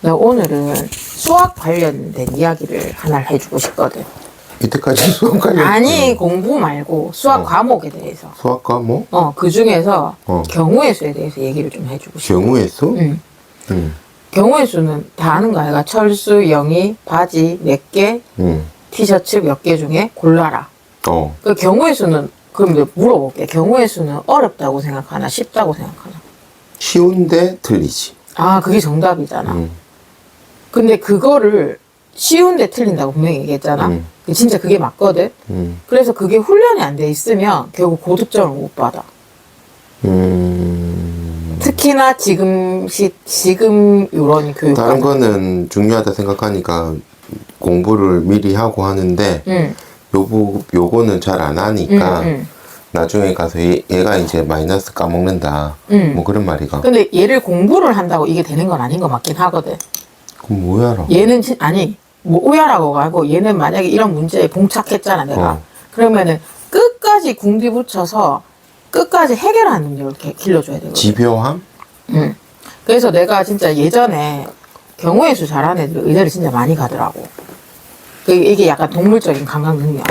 나 오늘은 수학 관련된 이야기를 하나 해주고 싶거든. 이때까지 수학 관련 아니, 공부 말고 수학 과목에 대해서. 수학 과목? 그 중에서 경우의 수에 대해서 얘기를 좀 해주고 싶어. 경우의 수? 응. 경우의 수는 다 아는 거야. 그러니까 철수, 영희, 바지 몇 개, 티셔츠 몇 개 중에 골라라. 그 경우의 수는, 그럼 내가 물어볼게. 경우의 수는 어렵다고 생각하나, 쉽다고 생각하나? 쉬운데 틀리지. 아, 그게 정답이잖아. 근데 그거를 쉬운데 틀린다고 분명히 얘기했잖아. 진짜 그게 맞거든. 그래서 그게 훈련이 안 돼 있으면 결국 고득점을 못 받아. 특히나 지금 요런 교육. 다른 거는 중요하다 생각하니까 공부를 미리 하고 하는데 요거는 잘 안 하니까 나중에 가서 얘가 이제 마이너스 까먹는다. 뭐 그런 말이가. 근데 얘를 공부를 한다고 이게 되는 건 아닌 거 맞긴 하거든. 그럼 뭐야라? 얘는 아니 뭐 오야라고 하고 얘는 만약에 이런 문제에 봉착했잖아 내가. 그러면은 끝까지 궁디 붙여서 끝까지 해결하는 능력을 이렇게 길러줘야 되거든. 집요함? 그래서 내가 진짜 예전에 경우의 수 잘하는 애들 의대를 진짜 많이 가더라고. 이게 약간 동물적인 감각 능력.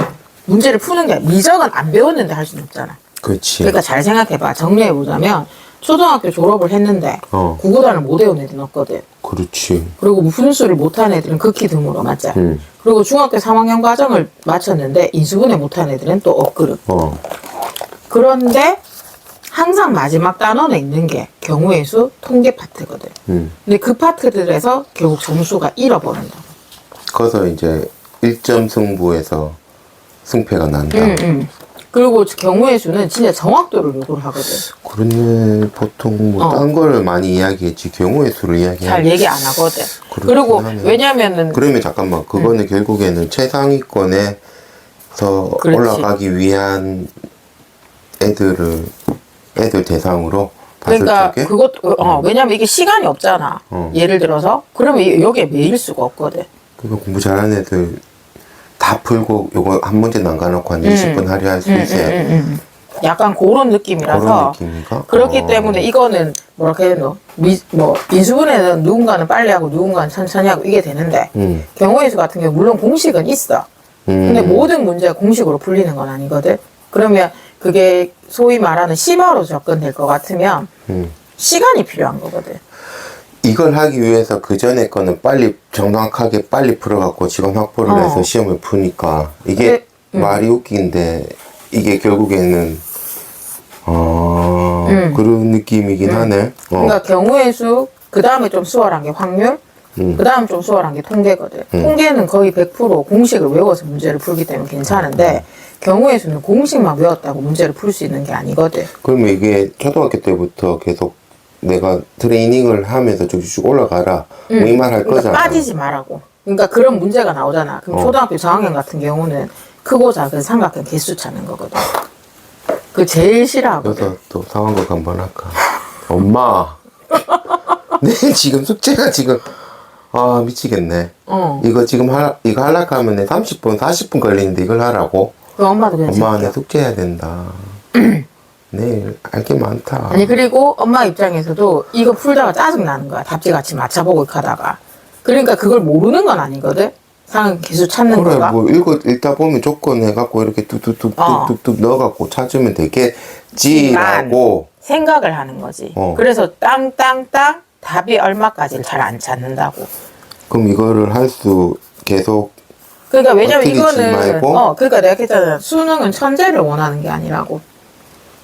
문제를 푸는 게 미적은 안 배웠는데 할 수는 없잖아. 그렇지. 그러니까 잘 생각해봐. 정리해보자면 초등학교 졸업을 했는데 국어단을 못 외운 애들은 없거든. 그렇지. 그리고 분수를 못하는 애들은 극히 드물어. 맞지? 그리고 중학교 3학년 과정을 마쳤는데 인수분해 못하는 애들은 또 없거든. 그런데 항상 마지막 단원에 있는 게 경우의 수 통계 파트거든. 근데 그 파트들에서 결국 점수가 잃어버린다고. 그래서 이제 1점 승부에서 승패가 난다. 그리고 경우의 수는 진짜 정확도를 요구를 하거든. 그러네. 보통 뭐 딴 걸 많이 이야기했지 경우의 수를 이야기하지. 잘 얘기 안 하거든. 그리고 하네. 왜냐면은 그러면 잠깐만 그거는 결국에는 최상위권에서 그렇지. 올라가기 위한 애들 대상으로 봤을 그러니까 적에 그것도 왜냐면 이게 시간이 없잖아. 예를 들어서 그러면 여기에 매일 수가 없거든. 그러니까 공부 잘하는 애들 다 풀고 요거 한 문제 남겨놓고 한 20분 하려 할 수 있어요. 약간 그런 느낌이라서. 그런 느낌인가? 그렇기 때문에 이거는 뭐랄까 해야 되나? 뭐 인수분해는 누군가는 빨리 하고 누군가는 천천히 하고 이게 되는데 경우의 수 같은 경우 물론 공식은 있어. 근데 모든 문제가 공식으로 풀리는 건 아니거든. 그러면 그게 소위 말하는 심화로 접근될 것 같으면 시간이 필요한 거거든. 이걸 하기 위해서 그 전에 거는 빨리 정확하게 빨리 풀어갖고 시간 확보를 해서 시험을 푸니까 이게 말이 웃긴데 이게 결국에는 그런 느낌이긴 하네. 그러니까 경우의 수, 그 다음에 좀 수월한 게 확률, 그 다음 좀 수월한 게 통계거든. 통계는 거의 100% 공식을 외워서 문제를 풀기 때문에 괜찮은데 경우의 수는 공식만 외웠다고 문제를 풀 수 있는 게 아니거든. 그러면 이게 초등학교 때부터 계속 내가 트레이닝을 하면서 쭉쭉 올라가라 뭐 이 말 할 그러니까 거잖아. 빠지지 말라고. 그러니까 그런 문제가 나오잖아. 그럼 초등학교 저학년 같은 경우는 크고 작은 삼각형 개수 찾는 거거든. 그 제일 싫어하거든. 그래서 또 상황극 한번 할까? 엄마, 내 지금 숙제가 지금 미치겠네. 이거 지금 이거 하려고 하면 내 30분, 40분 걸리는데 이걸 하라고? 그 엄마도 그냥 엄마, 내 제껴. 숙제해야 된다. 내일 할 게 많다. 아니 그리고 엄마 입장에서도 이거 풀다가 짜증 나는 거야. 답지 같이 맞춰보고 하다가. 그러니까 그걸 모르는 건 아니거든. 상황 개수 찾는 그래, 거가. 뭐 읽다 보면 조건 해갖고 이렇게 뚝뚝뚝뚝뚝 넣어갖고 찾으면 되겠지라고. 생각을 하는 거지. 그래서 땅땅땅 답이 얼마까지를 잘 안 찾는다고. 그럼 이거를 할 수 계속 그러니까 왜냐면 버티지 이거는 말고? 그러니까 내가 했잖아. 수능은 천재를 원하는 게 아니라고.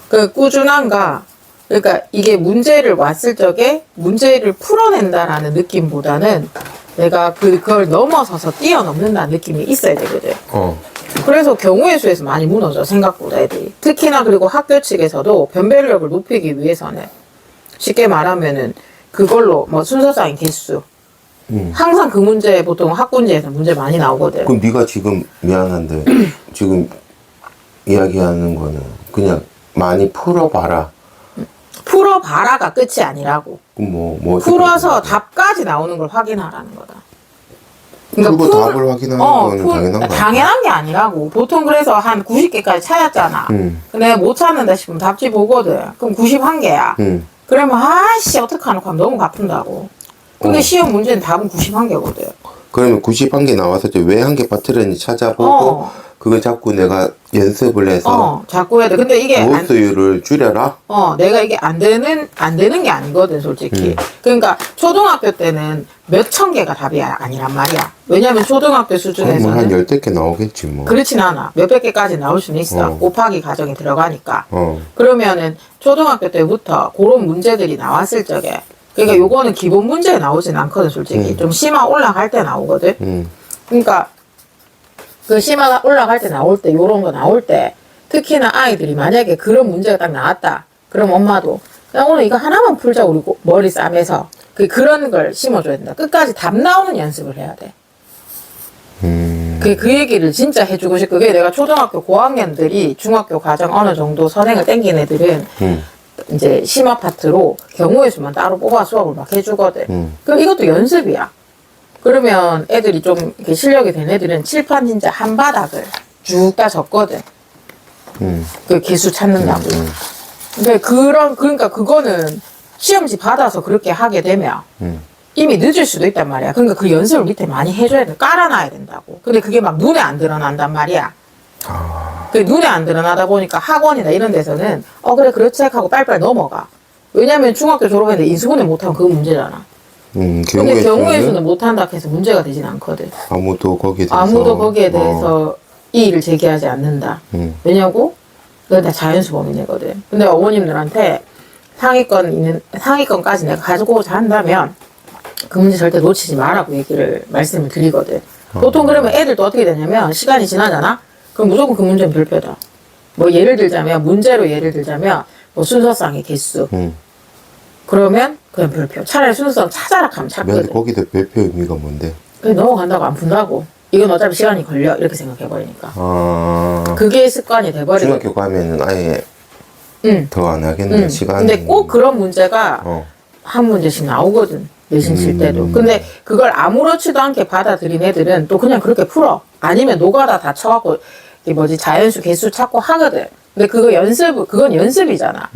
그 꾸준함과 그러니까 이게 문제를 왔을 적에 문제를 풀어낸다라는 느낌보다는 내가 그걸 넘어서서 뛰어넘는다는 느낌이 있어야 되거든. 그래서 경우의 수에서 많이 무너져 생각보다 애들이. 특히나 그리고 학교 측에서도 변별력을 높이기 위해서는 쉽게 말하면은 그걸로 뭐 순서상의 개수 항상 그 문제 보통 학군제에서 문제 많이 나오거든. 그럼 네가 지금 미안한데 지금 이야기하는 거는 그냥 많이 풀어봐라. 풀어봐라가 끝이 아니라고. 그럼 뭐 어떻게 풀어서 풀어야 돼? 답까지 나오는 걸 확인하라는 거다. 풀고 답을 확인하는 거는 당연한 거야. 당연한 게 아니라고. 보통 그래서 한 90개까지 찾았잖아. 근데 못 찾는다 싶으면 답지 보거든. 그럼 91개야. 그러면 아씨 어떡하노 하면 너무 바쁜다고. 근데 시험 문제는 답은 91개거든. 그러면 91개 나왔을 때 왜 한 개 빠뜨렸는지 찾아보고 그걸 자꾸 내가 연습을 해서 자꾸 해야 돼. 근데 이게 모수율을 줄여라? 내가 이게 안 되는 게 아니거든, 솔직히. 그러니까 초등학교 때는 몇천 개가 답이 아니란 말이야. 왜냐면 초등학교 한 수준에서는 10개 나오겠지 뭐. 그렇진 않아. 몇백 개까지 나올 수는 있어. 곱하기 과정이 들어가니까. 그러면은 초등학교 때부터 그런 문제들이 나왔을 적에 그러니까 요거는 기본 문제에 나오진 않거든, 솔직히. 좀 심화 올라갈 때 나오거든. 그러니까 그 심화가 올라갈 때 나올 때 요런 거 나올 때 특히나 아이들이 만약에 그런 문제가 딱 나왔다. 그럼 엄마도 그냥 오늘 이거 하나만 풀자 우리 머리 싸매서 그런 걸 심어줘야 된다. 끝까지 답 나오는 연습을 해야 돼. 그 얘기를 진짜 해주고 싶고 그게 내가 초등학교 고학년들이 중학교 과정 어느 정도 선행을 땡긴 애들은 이제 심화 파트로 경우의 수만 따로 뽑아 수업을 막 해주거든. 그럼 이것도 연습이야. 그러면 애들이 좀 이렇게 실력이 된 애들은 칠판 진짜 한 바닥을 쭉 다 적거든. 그 개수 찾는다고. 근데 그러니까 그거는 시험지 받아서 그렇게 하게 되면 이미 늦을 수도 있단 말이야. 그러니까 그 연습을 밑에 많이 해줘야 돼. 깔아놔야 된다고. 근데 그게 막 눈에 안 드러난단 말이야. 그 눈에 안 드러나다 보니까 학원이나 이런 데서는 그래 그렇지 하고 빨리빨리 넘어가. 왜냐면 중학교 졸업했는데 인수분해 못하면 그거 문제잖아. 근데 경우의 수는 못한다 해서 문제가 되진 않거든. 아무도 거기에 대해서 이의를 제기하지 않는다. 왜냐고? 그건 다 자연수 범위내거든. 근데 어머님들한테 상위권까지 내가 가지고자 한다면 그 문제 절대 놓치지 마라고 말씀을 드리거든. 보통 그러면 애들도 어떻게 되냐면 시간이 지나잖아? 그럼 무조건 그 문제는 별표다. 뭐 문제로 예를 들자면 뭐 순서상의 개수. 그러면 그냥 별표. 차라리 순서상 찾아라 하면 찾거든. 거기서 별표 의미가 뭔데? 그냥 넘어간다고 안 푼다고. 이건 어차피 시간이 걸려. 이렇게 생각해버리니까. 그게 습관이 돼버리고. 중학교 가면은 아예 더 안 하겠네, 시간이. 근데 꼭 그런 문제가 한 문제씩 나오거든. 내신 칠 때도. 근데 그걸 아무렇지도 않게 받아들인 애들은 또 그냥 그렇게 풀어. 아니면 노가다 다 쳐갖고, 자연수, 개수 찾고 하거든. 근데 그건 연습이잖아.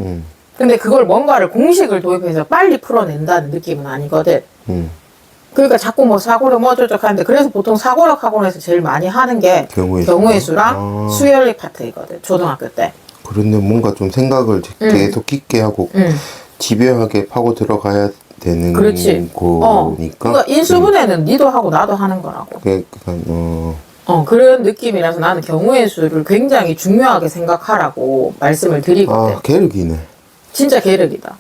근데 그걸 뭔가를 공식을 도입해서 빨리 풀어낸다는 느낌은 아니거든. 그러니까 자꾸 뭐 사고력 어쩌고저쩌고 하는데 그래서 보통 사고력 학원에서 제일 많이 하는 게 경우의 수랑 수열리 파트이거든. 초등학교 때. 그런데 뭔가 좀 생각을 계속 깊게 하고 집요하게 파고 들어가야 되는 그렇지. 거니까. 그러니까 인수분해는 니도 하고 나도 하는 거라고. 그런 느낌이라서 나는 경우의 수를 굉장히 중요하게 생각하라고 말씀을 드리거든. 계륵이네. 진짜 계륵이다.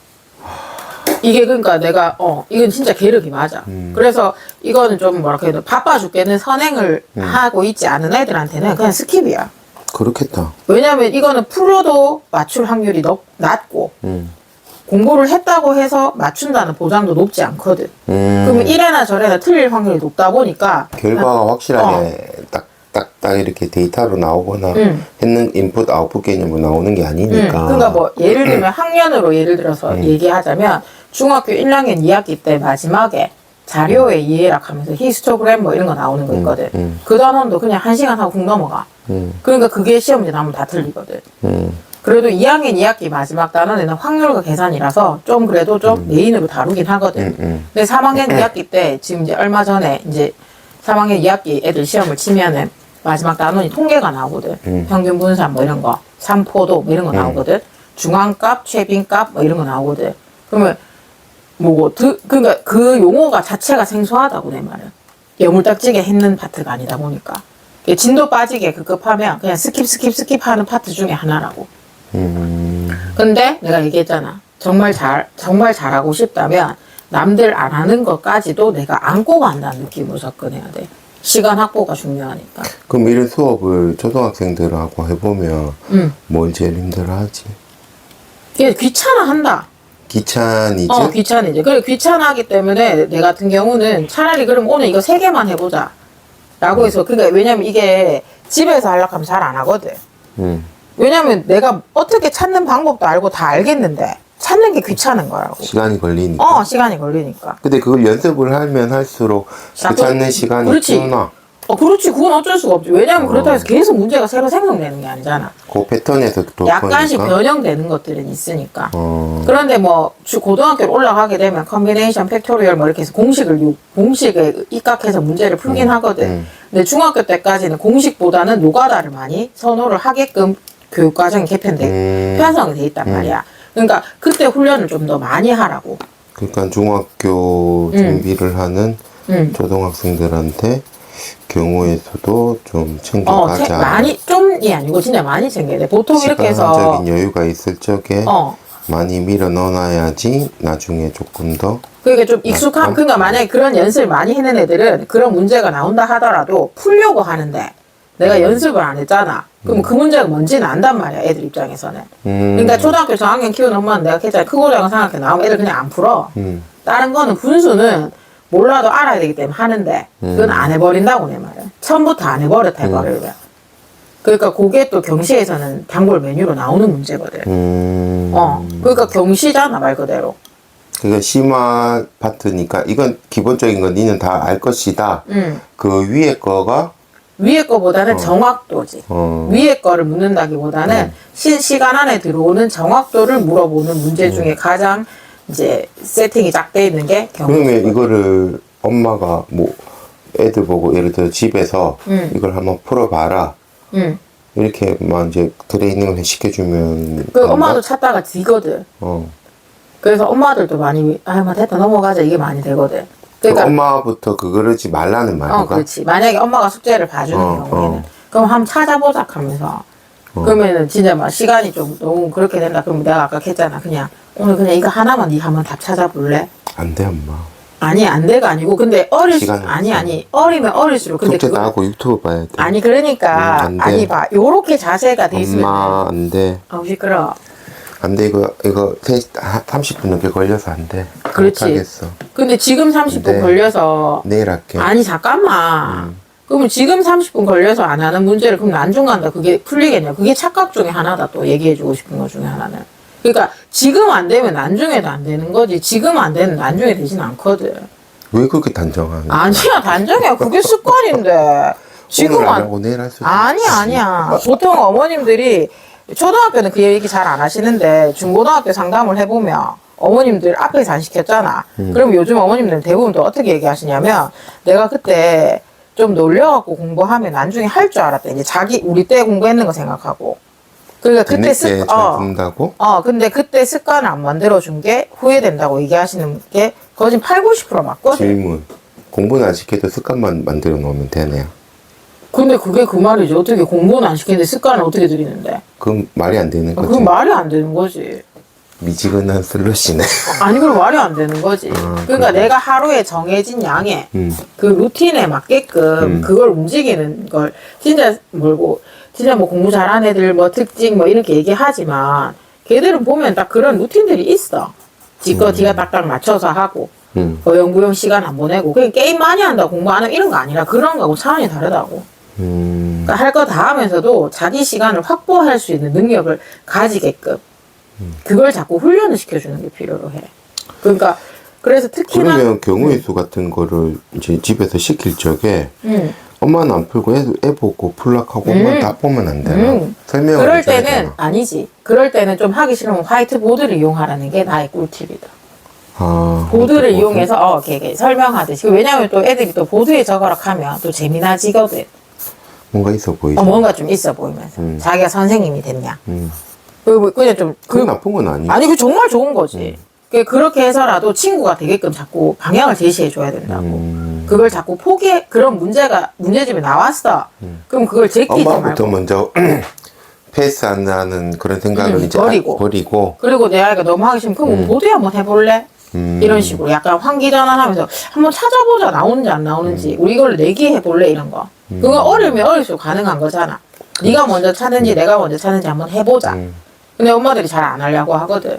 이게 그러니까 내가 이건 진짜 계륵이 맞아. 그래서 이거는 좀 뭐랄까 해도 바빠 죽겠는 선행을 하고 있지 않은 애들한테는 그냥 스킵이야. 그렇겠다. 왜냐면 이거는 풀어도 맞출 확률이 낮고 공부를 했다고 해서 맞춘다는 보장도 높지 않거든. 그러면 이래나 저래나 틀릴 확률이 높다 보니까 결과가 확실하게 딱 이렇게 데이터로 나오거나 했는 인풋 아웃풋 개념으로 나오는 게 아니니까. 그러니까 뭐 예를 들면 학년으로 예를 들어서 얘기하자면 중학교 1학년 2학기 때 마지막에 자료의 이해락 하면서 히스토그램 뭐 이런 거 나오는 거 있거든. 그 단원도 그냥 1시간 하고 훅 넘어가. 그러니까 그게 시험지 나오면 다 틀리거든. 그래도 2학년 2학기 마지막 단원에는 확률과 계산이라서 좀 그래도 좀 메인으로 다루긴 하거든. 근데 3학년 2학기 때 지금 이제 얼마 전에 이제 3학년 2학기 애들 시험을 치면은 마지막 단원이 통계가 나오거든. 평균 분산 뭐 이런 거, 산포도 뭐 이런 거 나오거든. 중앙값, 최빈값 뭐 이런 거 나오거든. 그러면 그러니까 그 용어가 자체가 생소하다고 내 말은. 여물딱지게 했는 파트가 아니다 보니까. 진도 빠지게 급급하면 그냥 스킵 하는 파트 중에 하나라고. 근데 내가 얘기했잖아. 정말 잘하고 싶다면 남들 안 하는 것까지도 내가 안고 간다는 느낌으로 접근해야 돼. 시간 확보가 중요하니까. 그럼 이런 수업을 초등학생들하고 해보면 뭘 제일 힘들어하지? 이게 귀찮아한다. 귀찮이죠? 귀찮이지. 그래 귀찮아하기 때문에 내 같은 경우는 차라리 그럼 오늘 이거 3개만 해보자. 라고 해서 그러니까 왜냐면 이게 집에서 하려고 하면 잘 안 하거든. 왜냐면 내가 어떻게 찾는 방법도 알고 다 알겠는데 찾는 게 귀찮은 거라고. 시간이 걸리니까. 시간이 걸리니까. 근데 그걸 연습을 하면 할수록 그 찾는 시간이 줄나. 그렇지. 그건 어쩔 수가 없지. 왜냐하면 그렇다고 해서 계속 문제가 새로 생성되는 게 아니잖아. 그 패턴에서 또 약간씩 보니까? 변형되는 것들은 있으니까. 그런데 뭐 고등학교로 올라가게 되면 컨비네이션, 팩토리얼 뭐 이렇게 해서 공식에 입각해서 문제를 풀긴 하거든. 근데 중학교 때까지는 공식보다는 노가다를 많이 선호를 하게끔 교육과정이 편성이 돼 있단 말이야. 그러니까 그때 훈련을 좀 더 많이 하라고. 그러니까 중학교 준비를 하는 초등학생들한테 경우에서도 좀 챙겨가자. 많이 좀이 아니고 진짜 많이 챙겨야 돼. 보통 이렇게 해서 시간적인 여유가 있을 적에 많이 밀어 넣어놔야지 나중에 조금 더. 그러니까 좀 익숙한, 그러니까 만약에 그런 연습을 많이 해낸 애들은 그런 문제가 나온다 하더라도 풀려고 하는데 내가 연습을 안 했잖아. 그럼 그 문제가 뭔지는 안단 말이야, 애들 입장에서는. 그러니까 초등학교 저학년 키우는 엄마는 내가 했잖아. 크고 작은 생각해 나오면 애들 그냥 안 풀어. 다른 거는 분수는 몰라도 알아야 되기 때문에 하는데 그건 안 해버린다고 내 말은. 처음부터 안 해버렸다 해버리면. 그러니까 그게 또 경시에서는 단골 메뉴로 나오는 문제거든. 그러니까 경시잖아 말 그대로. 그러니까 심화 파트니까 이건 기본적인 건 니는 다 알 것이다. 그 위에 거가 위에 거보다는 정확도지. 위에 거를 묻는다기보다는 실시간 안에 들어오는 정확도를 물어보는 문제 중에 가장 이제 세팅이 쫙 돼 있는 게 그러면 경시거든. 이거를 엄마가 뭐 애들 보고 예를 들어 집에서 이걸 한번 풀어봐라. 이렇게만 이제 트레이닝을 시켜주면 그 엄마도 찾다가 지거든. 그래서 엄마들도 많이 뭐 됐다 넘어가자 이게 많이 되거든. 그러니까 엄마부터 그러지 말라는 말인가? 그렇지. 만약에 엄마가 숙제를 봐주는 경우에는 그럼 한번 찾아보자 하면서 그러면은 진짜 막 시간이 좀 너무 그렇게 된다. 그러면 내가 아까 했잖아. 그냥 오늘 그냥 이거 하나만 네 한번 답 찾아볼래? 안 돼 엄마. 아니 안 돼가 아니고 근데 시간이 아니 어리면 어릴수록 근데 숙제도 하고 유튜브 봐야 돼. 아니 그러니까 안 돼. 아니 봐 요렇게 자세가 돼 있으면 엄마 안 돼. 시끄러. 안 돼 이거 30분 넘게 걸려서 안 돼. 그렇지. 못하겠어. 근데 지금 30분 네. 걸려서 내일 할게. 아니 잠깐만. 그러면 지금 30분 걸려서 안 하는 문제를 그럼 나중 간다. 그게 풀리겠냐? 그게 착각 중에 하나다. 또 얘기해주고 싶은 것 중에 하나는. 그러니까 지금 안 되면 나중에도 안 되는 거지. 지금 안 되면 나중에 되진 않거든. 왜 그렇게 단정하는? 아니야 단정이야. 그게 습관인데. 지금 오늘 안 안 하고 내일 할 수도 아니야. 보통 어머님들이 초등학교는 그 얘기 잘 안 하시는데 중고등학교 상담을 해보면 어머님들 앞에서 안 시켰잖아. 그럼 요즘 어머님들은 대부분 또 어떻게 얘기하시냐면 내가 그때 좀 놀려갖고 공부하면 나중에 할 줄 알았다. 이제 우리 때 공부했는 거 생각하고. 그러니까 그때 잘 듣는다고? 근데 그때 습관을 안 만들어준 게 후회된다고 얘기하시는 게 거진 80, 90% 맞거든. 질문. 공부는 안 시켜도 습관만 만들어 놓으면 되네요. 근데 그게 그 말이지. 어떻게 공부는 안 시키는데 습관을 어떻게 들이는데? 그럼 말이 안 되는 거지. 그건 말이 안 되는 거지. 미지근한 슬러시네. 아니, 그럼 말이 안 되는 거지. 그러니까 내가 하루에 정해진 양의 그 루틴에 맞게끔 그걸 움직이는 걸 진짜 진짜 뭐 공부 잘하는 애들 뭐 특징 뭐 이렇게 얘기하지만 걔들은 보면 딱 그런 루틴들이 있어. 지거 지가 딱딱 맞춰서 하고 어영부영 시간 안 보내고 그냥 게임 많이 한다고 공부 안 하고 이런 거 아니라 그런 거하고 차원이 다르다고. 그러니까 할 거 다 하면서도 자기 시간을 확보할 수 있는 능력을 가지게끔 그걸 자꾸 훈련을 시켜주는 게 필요로 해. 그러니까 그래서 특히나 그러면 경우의 수 같은 거를 이제 집에서 시킬 적에 엄마는 안 풀고 애 보고 풀락하고 엄마 다 보면 안 되나? 설명을 그럴 해줘야 때는 되나? 아니지. 그럴 때는 좀 하기 싫으면 화이트보드를 이용하라는 게 나의 꿀팁이다. 보드를 이용해서 이렇게 설명하듯이. 왜냐하면 또 애들이 또 보드에 적어라 하면 또 재미나지거든. 뭔가 있어 보이죠. 뭔가 좀 있어 보이면서 자기가 선생님이 됐냐. 그냥 좀 그건 나쁜 건 아니지. 아니 그 정말 좋은 거지. 그렇게 해서라도 친구가 되게끔 자꾸 방향을 제시해 줘야 된다고. 그걸 자꾸 그런 문제집에 나왔어. 그럼 그걸 제끼지 엄마부터 말고. 먼저 패스한다는 그런 생각을 이제 버리고 그리고 내 아이가 너무 하기 싫으면 그럼 보드 한번 해볼래? 이런 식으로 약간 환기전환하면서 한번 찾아보자 나오는지 안 나오는지 우리 이걸 내기해볼래 이런 거. 그건 어리면 어릴수록 가능한 거잖아. 네가 먼저 찾는지 내가 먼저 찾는지 한번 해보자. 근데 엄마들이 잘 안 하려고 하거든.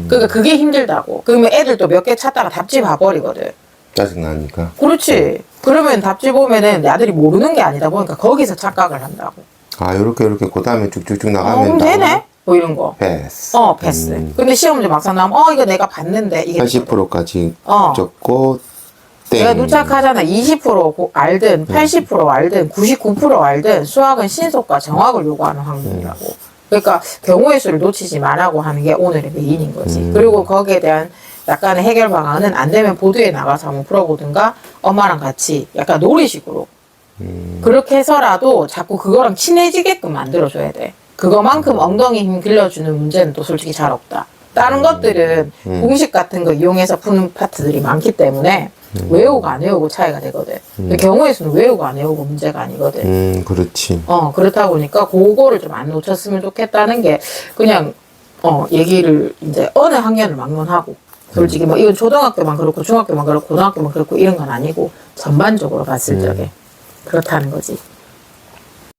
그러니까 그게 힘들다고. 그러면 애들도 몇 개 찾다가 답지 봐버리거든. 짜증나니까. 그렇지. 그러면 답지 보면은 내 아들이 모르는 게 아니다 보니까 거기서 착각을 한다고. 요렇게 그 다음에 쭉쭉쭉 그럼 나가면 되네? 뭐 이런 거. 패스. 패스. 근데 시험 문제 막상 나오면 이거 내가 봤는데 이게 80%까지 어. 적고 내가 누착하잖아. 20% 알든 80% 알든 99% 알든 수학은 신속과 정확을 요구하는 학문이라고. 그러니까 경우의 수를 놓치지 말라고 하는 게 오늘의 메인인 거지. 그리고 거기에 대한 약간의 해결 방안은 안 되면 보드에 나가서 한번 풀어보든가 엄마랑 같이 약간 놀이식으로 그렇게 해서라도 자꾸 그거랑 친해지게끔 만들어줘야 돼. 그거만큼 엉덩이 힘 길러주는 문제는 또 솔직히 잘 없다. 다른 것들은 공식 같은 거 이용해서 푸는 파트들이 많기 때문에 외우고 안 외우고 차이가 되거든. 근데 경우의 수는 외우고 안 외우고 문제가 아니거든. 그렇지. 그렇다 보니까 그거를 좀 안 놓쳤으면 좋겠다는 게 그냥 얘기를 이제 어느 학년을 막론하고 솔직히 뭐 이건 초등학교만 그렇고 중학교만 그렇고 고등학교만 그렇고 이런 건 아니고 전반적으로 봤을 적에 그렇다는 거지.